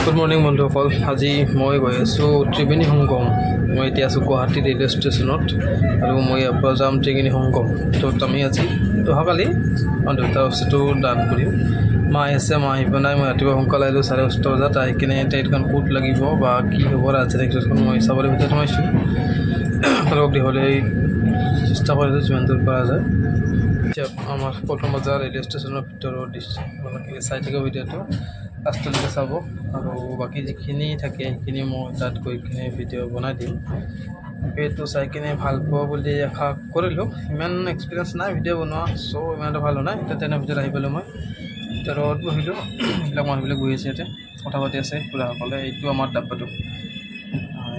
Good morning বন্ধুসকল। আজি মই গৈ আছোঁ ত্ৰিবেণী সংগম। মই এতিয়া আছোঁ গুৱাহাটী ৰেলৱে ষ্টেচনত আৰু মই ইয়াৰ পৰা যাম ত্ৰিবেণী সংগম। ত' আমি আজি অহাকালি দেউতাৰ বস্তুটো দান কৰিম। মা আহিছে, মা আহি পোৱা নাই। মই ৰাতিপুৱা সোনকালে আহিলোঁ 8:30 বজাত। আহি কিনে ট্ৰেইনখন ক'ত লাগিব বা কি হ'ব ৰাজধানী এক্সপ্ৰেছখন মই চাবলৈ ভিতৰত সোমাইছোঁ। অলপ দীঘলীয়া চেষ্টা কৰিছোঁ যিমান দূৰ পৰা যায়। এতিয়া আমাৰ পল্টন বজাৰ ৰেলৱে ষ্টেচনৰ ভিতৰৰ দৃশ্য আপোনালোকে চাই থাকিব ভিডিঅ'টো লাষ্টলৈকে চাব আৰু বাকী যিখিনি থাকে সেইখিনি মই তাত গৈ কিনে ভিডিঅ' বনাই দিম। সেইটো চাই কিনে ভাল পোৱা বুলি আশা কৰিলোঁ। ইমান এক্সপিৰিয়েঞ্চ নাই ভিডিঅ' বনোৱা, চ' ইমান এটা ভাল হোৱা নাই। এতিয়া ট্ৰেইনৰ ভিতৰত আহি পেলাই মই ভিতৰত বহিলোঁ। এইবিলাক মানুহবিলাক বহি আছে, ইয়াতে কথা পাতি আছে খুৰাসকলে। এইটো আমাৰ ডাব্বাটো।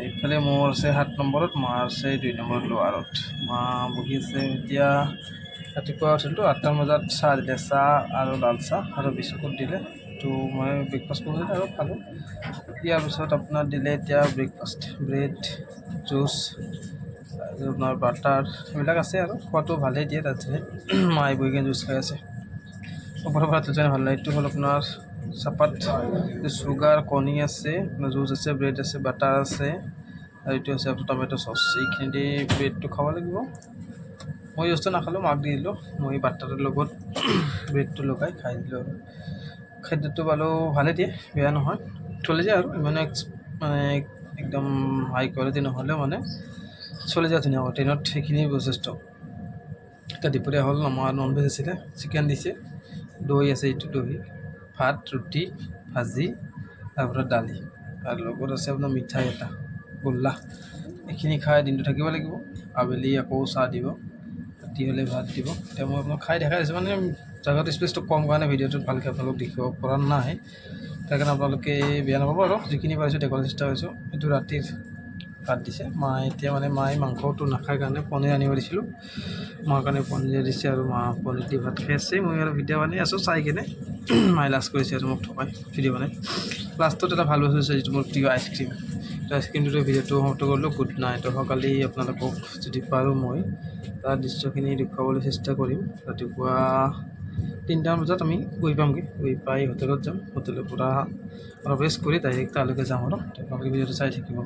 এইফালে মোৰ আছে 7 নম্বৰত, মাৰ আছে 2 নম্বৰত লোৱাৰত। মা বহি আছে। এতিয়া ৰাতিপুৱা উঠিলোঁ 8টা বজাত। চাহ দিলে, চাহ আৰু লাল চাহ আৰু বিস্কুট দিলে। তো মই ব্ৰেকফাষ্ট কৰিলোঁ আৰু খালোঁ। ইয়াৰ পিছত আপোনাৰ দিলে এতিয়া ব্ৰেকফাষ্ট, ব্ৰেড, জুচ আৰু আপোনাৰ বাটাৰ এইবিলাক আছে আৰু খোৱাটো ভালেই দিয়ে তাত। মায়ে বহি কিনে জুচ খাই আছে। ওপৰৰ পৰা ডিজাইন ভাল লাগে। এইটো হ'ল আপোনাৰ চাহপাত, চুগাৰ, কণী আছে, জুচ আছে, ব্ৰেড আছে, বাটাৰ আছে আৰু এইটো আছে আপোনাৰ টমেট' চচ। এইখিনি দি ব্ৰেডটো খাব লাগিব। মই জুচটো নাখালোঁ, মাক দি দিলোঁ। মই বাটাৰৰ লগত ব্ৰেডটো লগাই খাই দিলোঁ আৰু খাদ্যটো বাৰু ভালেই দিয়ে, বেয়া নহয়, চলি যায় আৰু ইমানে মানে একদম হাই কোৱালিটি নহ'লেও মানে চলি যায় ধুনীয়াকৈ। ট্ৰেইনত সেইখিনি যথেষ্ট। এতিয়া দুপৰীয়া হ'ল, আমাৰ নন ভেজ আছিলে, চিকেন দিছে, দৈ আছে, এইটো দৈ, ভাত, ৰুটি, ভাজি, তাৰপৰা দালি আৰু লগত আছে আপোনাৰ মিঠাই এটা, গোল্লা। এইখিনি খাই দিনটো থাকিব লাগিব। আবেলি আকৌ চাহ দিব, ৰাতি হ'লে ভাত দিব। এতিয়া মই আপোনাক খাই দেখাই দিছোঁ, মানে জাগাটো স্পেচটো কম কাৰণে ভিডিঅ'টোত ভালকৈ আপোনালোক দেখিব পৰা নাই। তাৰ কাৰণে আপোনালোকে বেয়া নাপাব আৰু যিখিনি পাৰিছোঁ দেখুৱাব চেষ্টা কৰিছোঁ। এইটো ৰাতিৰ ভাত দিছে মায়ে। এতিয়া মানে মায়ে মাংসটো নাখায় কাৰণে পনীৰ আনিব দিছিলোঁ, মাৰ কাৰণে পনীৰ দিছে আৰু মা পনীৰ দি ভাত খাই আছে। মই আৰু ভিডিঅ' বনাই আছোঁ চাই কিনে। মায়ে লাজ কৰিছে আৰু মোক থকাই ভিডিঅ' বনাই। লাষ্টত এটা ভাল বস্তু হৈছে যিটো মোৰ প্ৰিয় আইচক্ৰীম। আইচক্ৰীমটোতে ভিডিঅ'টো সমাপ্ত কৰিলোঁ। Good night. অহাকালি আপোনালোকক যদি পাৰোঁ মই তাৰ দৃশ্যখিনি দেখুৱাবলৈ চেষ্টা কৰিম। ৰাতিপুৱা 3টামান বজাত আমি গৈ পামগৈ। গৈ পাই হোটেলত যাম। হোটেলৰ পৰা অলপ ৰেষ্ট কৰি ডাইৰেক্ট তালৈকে যাম আৰু আপোনালোকে ভিডিঅ'টো চাই থাকিব।